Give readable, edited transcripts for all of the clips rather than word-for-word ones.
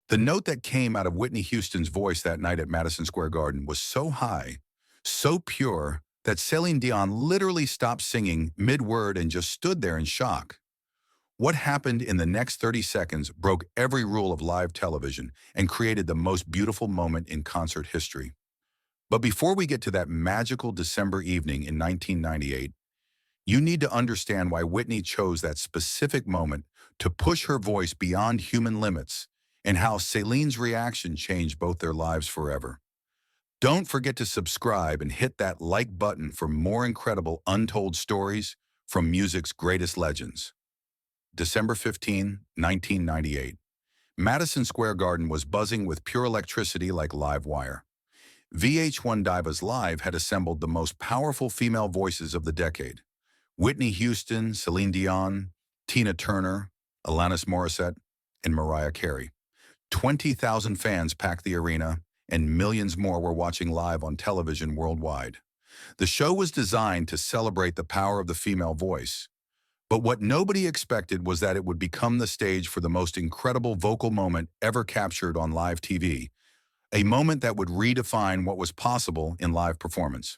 The note that came out of Whitney Houston's voice that night at Madison Square Garden was so high, so pure, that Céline Dion literally stopped singing mid-word and just stood there in shock. What happened in the next 30 seconds broke every rule of live television and created the most beautiful moment in concert history. But before we get to that magical December evening in 1998, you need to understand why Whitney chose that specific moment to push her voice beyond human limits and how Celine's reaction changed both their lives forever. Don't forget to subscribe and hit that like button for more incredible untold stories from music's greatest legends. December 15, 1998. Madison Square Garden was buzzing with pure electricity like live wire. VH1 Divas Live had assembled the most powerful female voices of the decade. Whitney Houston, Céline Dion, Tina Turner, Alanis Morissette, and Mariah Carey. 20,000 fans packed the arena, and millions more were watching live on television worldwide. The show was designed to celebrate the power of the female voice. But what nobody expected was that it would become the stage for the most incredible vocal moment ever captured on live TV, a moment that would redefine what was possible in live performance.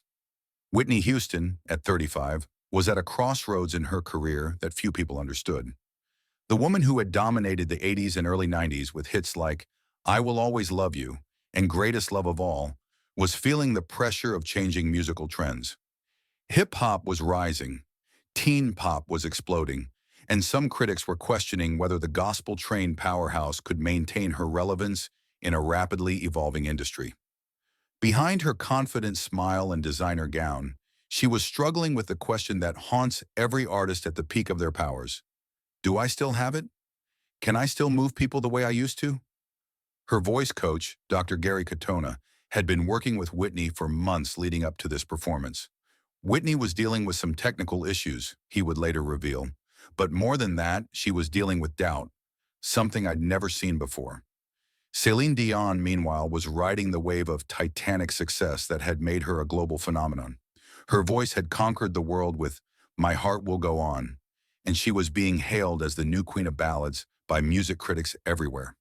Whitney Houston, at 35, was at a crossroads in her career that few people understood. The woman who had dominated the 80s and early 90s with hits like I Will Always Love You and Greatest Love of All was feeling the pressure of changing musical trends. Hip-hop was rising, teen pop was exploding, and some critics were questioning whether the gospel-trained powerhouse could maintain her relevance in a rapidly evolving industry. Behind her confident smile and designer gown, she was struggling with the question that haunts every artist at the peak of their powers. Do I still have it? Can I still move people the way I used to? Her voice coach, Dr. Gary Katona, had been working with Whitney for months leading up to this performance. Whitney was dealing with some technical issues, he would later reveal. But more than that, she was dealing with doubt, something I'd never seen before. Céline Dion, meanwhile, was riding the wave of titanic success that had made her a global phenomenon. Her voice had conquered the world with My Heart Will Go On, and she was being hailed as the new queen of ballads by music critics everywhere.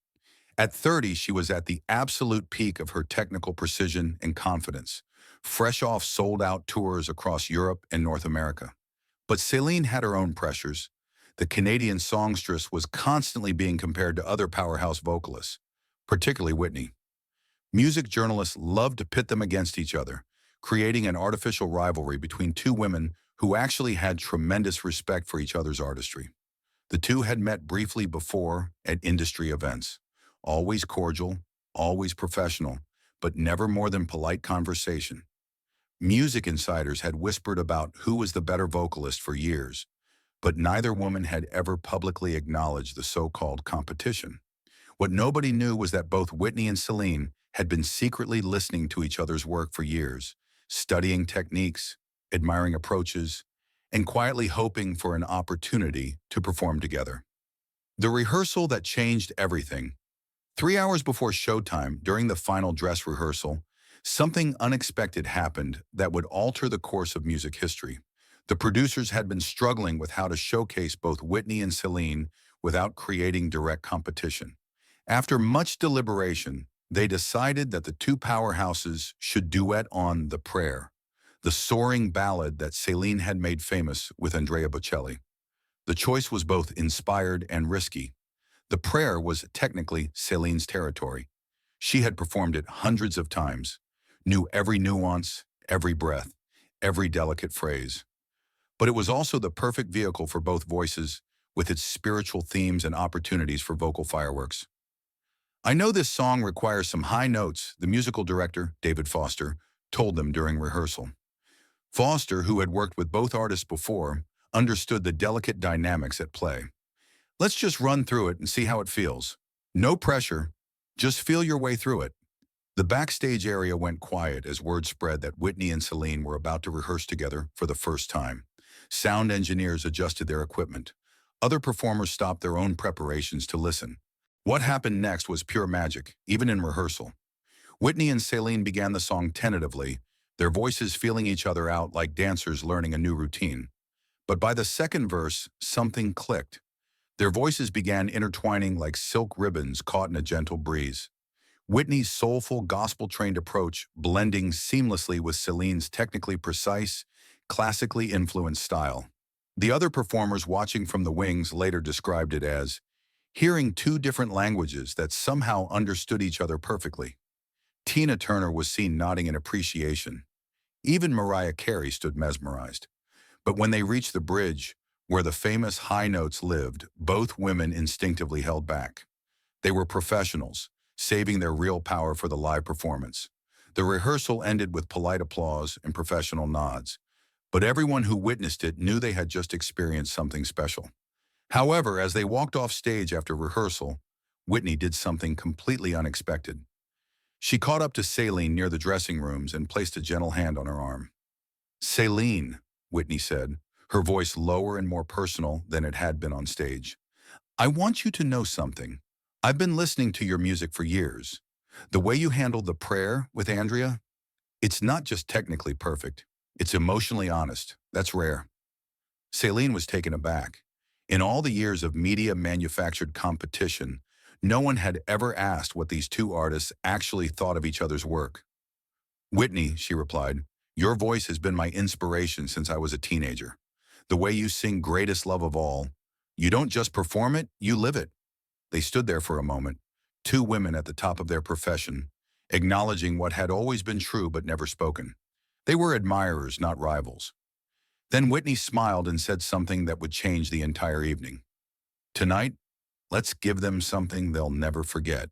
At 30, she was at the absolute peak of her technical precision and confidence, fresh off sold-out tours across Europe and North America. But Céline had her own pressures. The Canadian songstress was constantly being compared to other powerhouse vocalists, particularly Whitney. Music journalists loved to pit them against each other, creating an artificial rivalry between two women who actually had tremendous respect for each other's artistry. The two had met briefly before at industry events. Always cordial, always professional, but never more than polite conversation. Music insiders had whispered about who was the better vocalist for years, but neither woman had ever publicly acknowledged the so-called competition. What nobody knew was that both Whitney and Céline had been secretly listening to each other's work for years, studying techniques, admiring approaches, and quietly hoping for an opportunity to perform together. The rehearsal that changed everything. 3 hours before showtime, during the final dress rehearsal, something unexpected happened that would alter the course of music history. The producers had been struggling with how to showcase both Whitney and Céline without creating direct competition. After much deliberation, they decided that the two powerhouses should duet on The Prayer, the soaring ballad that Céline had made famous with Andrea Bocelli. The choice was both inspired and risky. The Prayer was technically Céline's territory. She had performed it hundreds of times, knew every nuance, every breath, every delicate phrase. But it was also the perfect vehicle for both voices, with its spiritual themes and opportunities for vocal fireworks. I know this song requires some high notes, the musical director, David Foster, told them during rehearsal. Foster, who had worked with both artists before, understood the delicate dynamics at play. Let's just run through it and see how it feels. No pressure, just feel your way through it. The backstage area went quiet as word spread that Whitney and Céline were about to rehearse together for the first time. Sound engineers adjusted their equipment. Other performers stopped their own preparations to listen. What happened next was pure magic, even in rehearsal. Whitney and Céline began the song tentatively, their voices feeling each other out like dancers learning a new routine. But by the second verse, something clicked. Their voices began intertwining like silk ribbons caught in a gentle breeze. Whitney's soulful, gospel-trained approach blending seamlessly with Celine's technically precise, classically influenced style. The other performers watching from the wings later described it as hearing two different languages that somehow understood each other perfectly. Tina Turner was seen nodding in appreciation. Even Mariah Carey stood mesmerized. But when they reached the bridge, where the famous high notes lived, both women instinctively held back. They were professionals, saving their real power for the live performance. The rehearsal ended with polite applause and professional nods, but everyone who witnessed it knew they had just experienced something special. However, as they walked off stage after rehearsal, Whitney did something completely unexpected. She caught up to Céline near the dressing rooms and placed a gentle hand on her arm. "Céline," Whitney said, her voice lower and more personal than it had been on stage. "I want you to know something. I've been listening to your music for years. The way you handled the prayer with Andrea, it's not just technically perfect. It's emotionally honest. That's rare." Céline was taken aback. In all the years of media-manufactured competition, no one had ever asked what these two artists actually thought of each other's work. "Whitney," she replied, "your voice has been my inspiration since I was a teenager. The way you sing Greatest Love of All, you don't just perform it, you live it." They stood there for a moment, two women at the top of their profession, acknowledging what had always been true but never spoken. They were admirers, not rivals. Then Whitney smiled and said something that would change the entire evening. "Tonight, let's give them something they'll never forget.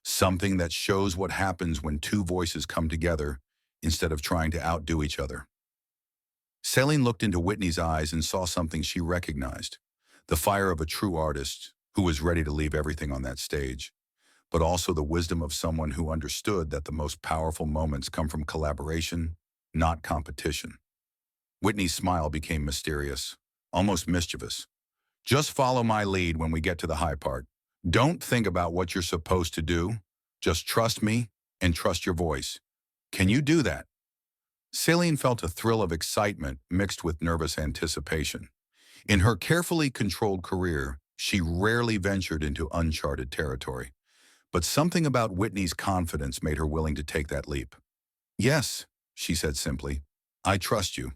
Something that shows what happens when two voices come together instead of trying to outdo each other." Céline looked into Whitney's eyes and saw something she recognized, the fire of a true artist who was ready to leave everything on that stage, but also the wisdom of someone who understood that the most powerful moments come from collaboration, not competition. Whitney's smile became mysterious, almost mischievous. "Just follow my lead when we get to the high part. Don't think about what you're supposed to do. Just trust me and trust your voice. Can you do that?" Céline felt a thrill of excitement mixed with nervous anticipation. In her carefully controlled career, she rarely ventured into uncharted territory. But something about Whitney's confidence made her willing to take that leap. "Yes," she said simply, "I trust you."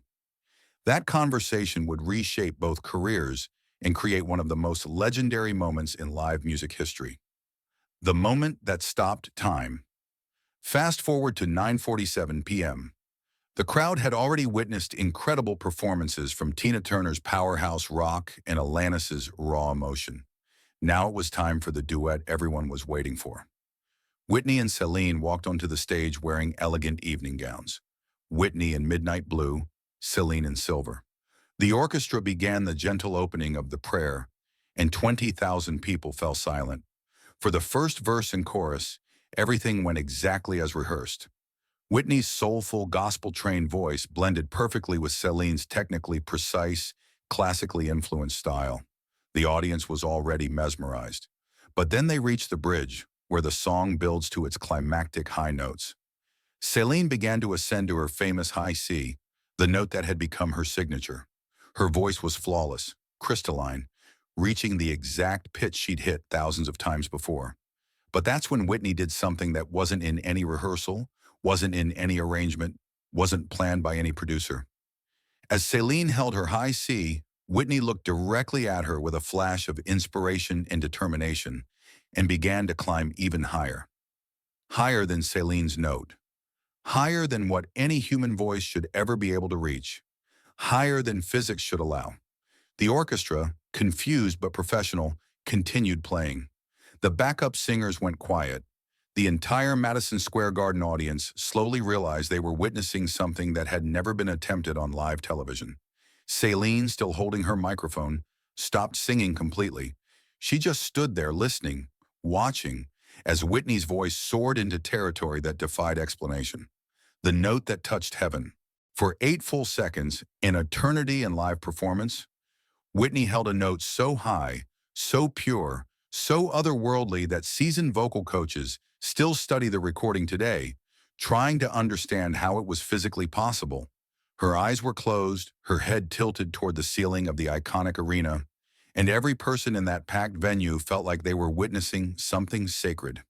That conversation would reshape both careers and create one of the most legendary moments in live music history. The moment that stopped time. Fast forward to 9:47 p.m. The crowd had already witnessed incredible performances from Tina Turner's powerhouse rock and Alanis's raw emotion. Now it was time for the duet everyone was waiting for. Whitney and Céline walked onto the stage wearing elegant evening gowns. Whitney in midnight blue, Céline in silver. The orchestra began the gentle opening of the prayer, and 20,000 people fell silent. For the first verse and chorus, everything went exactly as rehearsed. Whitney's soulful, gospel-trained voice blended perfectly with Celine's technically precise, classically influenced style. The audience was already mesmerized. But then they reached the bridge, where the song builds to its climactic high notes. Céline began to ascend to her famous high C, the note that had become her signature. Her voice was flawless, crystalline, reaching the exact pitch she'd hit thousands of times before. But that's when Whitney did something that wasn't in any rehearsal, wasn't in any arrangement, wasn't planned by any producer. As Céline held her high C, Whitney looked directly at her with a flash of inspiration and determination, and began to climb even higher. Higher than Céline's note. Higher than what any human voice should ever be able to reach. Higher than physics should allow. The orchestra, confused but professional, continued playing. The backup singers went quiet. The entire Madison Square Garden audience slowly realized they were witnessing something that had never been attempted on live television. Céline, still holding her microphone, stopped singing completely. She just stood there listening, watching, as Whitney's voice soared into territory that defied explanation. The note that touched heaven. For 8 full seconds, an eternity in live performance, Whitney held a note so high, so pure, so otherworldly that seasoned vocal coaches still study the recording today, trying to understand how it was physically possible. Her eyes were closed, her head tilted toward the ceiling of the iconic arena, and every person in that packed venue felt like they were witnessing something sacred.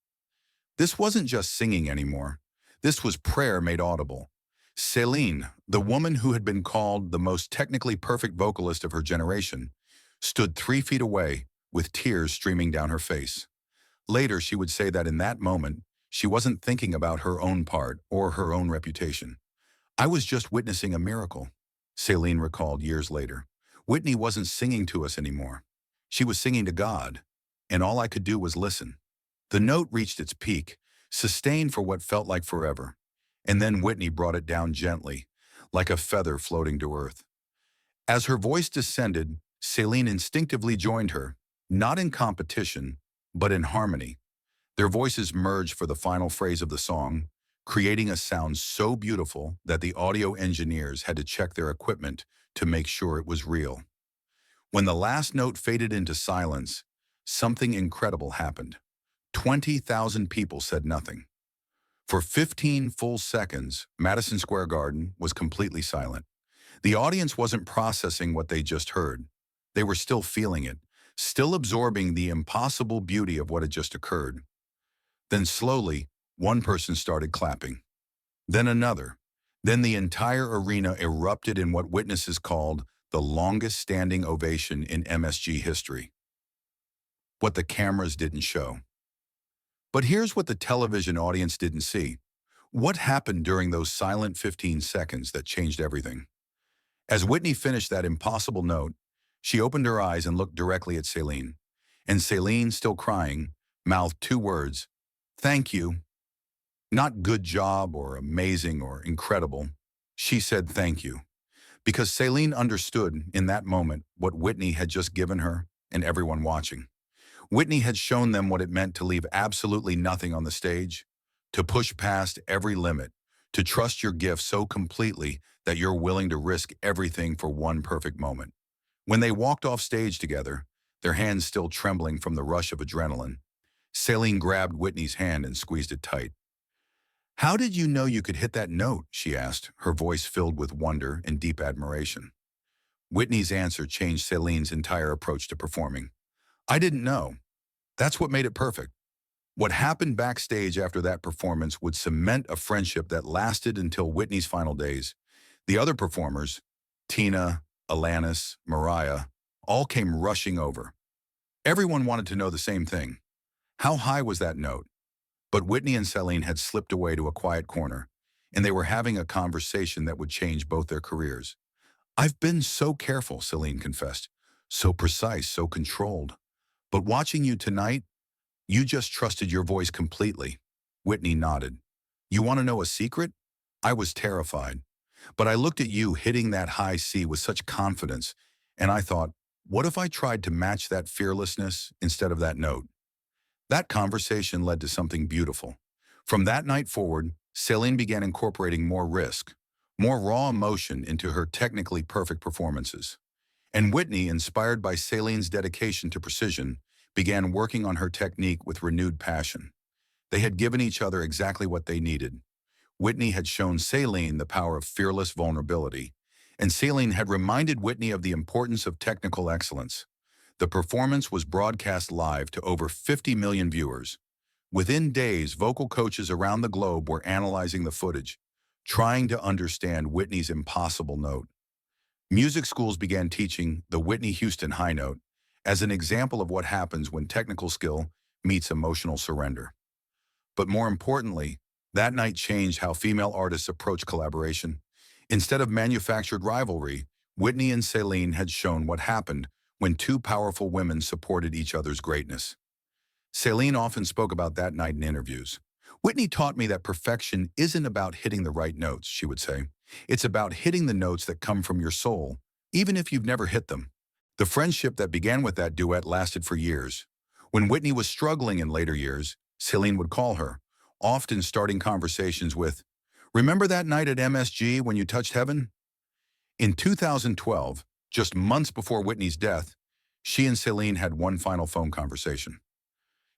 This wasn't just singing anymore. This was prayer made audible. Céline, the woman who had been called the most technically perfect vocalist of her generation, stood 3 feet away with tears streaming down her face. Later, she would say that in that moment, she wasn't thinking about her own part or her own reputation. I was just witnessing a miracle, Céline recalled years later. Whitney wasn't singing to us anymore. She was singing to God, and all I could do was listen. The note reached its peak, sustained for what felt like forever, and then Whitney brought it down gently, like a feather floating to earth. As her voice descended, Céline instinctively joined her, not in competition, but in harmony. Their voices merged for the final phrase of the song, creating a sound so beautiful that the audio engineers had to check their equipment to make sure it was real. When the last note faded into silence, something incredible happened. 20,000 people said nothing. For 15 full seconds, Madison Square Garden was completely silent. The audience wasn't processing what they just heard. They were still feeling it, still absorbing the impossible beauty of what had just occurred. Then slowly, one person started clapping. Then another. Then the entire arena erupted in what witnesses called the longest standing ovation in MSG history. What the cameras didn't show. But here's what the television audience didn't see. What happened during those silent 15 seconds that changed everything? As Whitney finished that impossible note, she opened her eyes and looked directly at Céline. And Céline, still crying, mouthed 2 words, "Thank you." Not good job or amazing or incredible. She said thank you. Because Céline understood in that moment what Whitney had just given her and everyone watching. Whitney had shown them what it meant to leave absolutely nothing on the stage, to push past every limit, to trust your gift so completely that you're willing to risk everything for one perfect moment. When they walked off stage together, their hands still trembling from the rush of adrenaline, Céline grabbed Whitney's hand and squeezed it tight. "How did you know you could hit that note?" she asked, her voice filled with wonder and deep admiration. Whitney's answer changed Céline's entire approach to performing. "I didn't know. That's what made it perfect." What happened backstage after that performance would cement a friendship that lasted until Whitney's final days. The other performers, Tina, Alanis, Mariah, all came rushing over. Everyone wanted to know the same thing. How high was that note? But Whitney and Céline had slipped away to a quiet corner, and they were having a conversation that would change both their careers. "I've been so careful," Céline confessed. "So precise, so controlled. But watching you tonight, you just trusted your voice completely." Whitney nodded. "You want to know a secret? I was terrified. But I looked at you hitting that high C with such confidence, and I thought, what if I tried to match that fearlessness instead of that note?" That conversation led to something beautiful. From that night forward, Céline began incorporating more risk, more raw emotion into her technically perfect performances. And Whitney, inspired by Céline's dedication to precision, began working on her technique with renewed passion. They had given each other exactly what they needed. Whitney had shown Céline the power of fearless vulnerability, and Céline had reminded Whitney of the importance of technical excellence. The performance was broadcast live to over 50 million viewers. Within days, vocal coaches around the globe were analyzing the footage, trying to understand Whitney's impossible note. Music schools began teaching the Whitney Houston high note as an example of what happens when technical skill meets emotional surrender. But more importantly, that night changed how female artists approach collaboration. Instead of manufactured rivalry, Whitney and Céline had shown what happened when two powerful women supported each other's greatness. Céline often spoke about that night in interviews. "Whitney taught me that perfection isn't about hitting the right notes," she would say. "It's about hitting the notes that come from your soul, even if you've never hit them." The friendship that began with that duet lasted for years. When Whitney was struggling in later years, Céline would call her, often starting conversations with, "Remember that night at MSG when you touched heaven?" In 2012, just months before Whitney's death, she and Céline had one final phone conversation.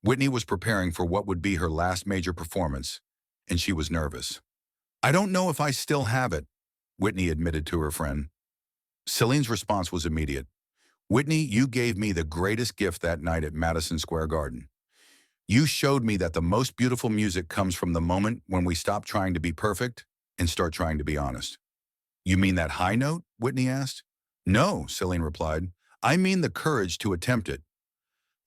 Whitney was preparing for what would be her last major performance, and she was nervous. "I don't know if I still have it," Whitney admitted to her friend. Céline's response was immediate. Whitney, you gave me the greatest gift that night at Madison Square Garden. You showed me that the most beautiful music comes from the moment when we stop trying to be perfect and start trying to be honest. You mean that high note? Whitney asked. No, Celine replied. I mean the courage to attempt it.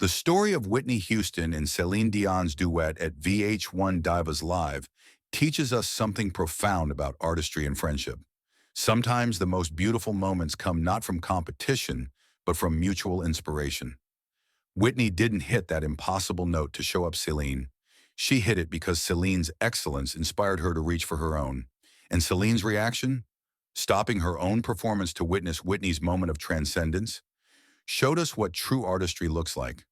The story of Whitney Houston and Céline Dion's duet at VH1 Divas Live teaches us something profound about artistry and friendship. Sometimes the most beautiful moments come not from competition, but from mutual inspiration. Whitney didn't hit that impossible note to show up Celine. She hit it because Celine's excellence inspired her to reach for her own. And Celine's reaction, stopping her own performance to witness Whitney's moment of transcendence, showed us what true artistry looks like.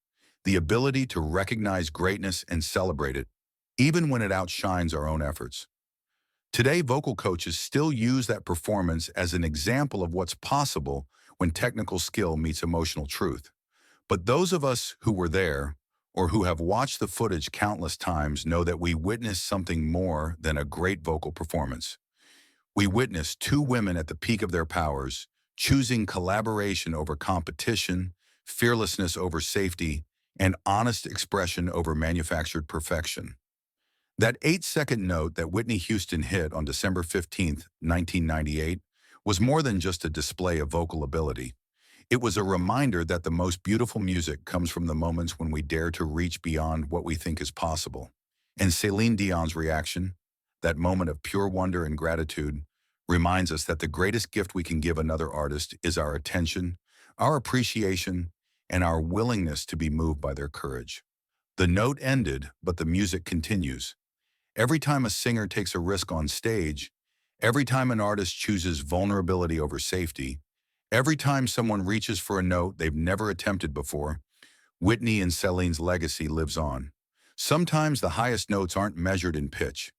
The ability to recognize greatness and celebrate it, even when it outshines our own efforts. Today, vocal coaches still use that performance as an example of what's possible when technical skill meets emotional truth. But those of us who were there, or who have watched the footage countless times, know that we witnessed something more than a great vocal performance. We witnessed two women at the peak of their powers, choosing collaboration over competition, fearlessness over safety, and honest expression over manufactured perfection. That 8-second note that Whitney Houston hit on December 15th, 1998, was more than just a display of vocal ability. It was a reminder that the most beautiful music comes from the moments when we dare to reach beyond what we think is possible. And Céline Dion's reaction, that moment of pure wonder and gratitude, reminds us that the greatest gift we can give another artist is our attention, our appreciation, and our willingness to be moved by their courage. The note ended, but the music continues. Every time a singer takes a risk on stage, every time an artist chooses vulnerability over safety, every time someone reaches for a note they've never attempted before, Whitney and Celine's legacy lives on. Sometimes the highest notes aren't measured in pitch.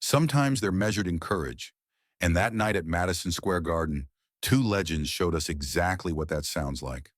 Sometimes they're measured in courage. And that night at Madison Square Garden, two legends showed us exactly what that sounds like.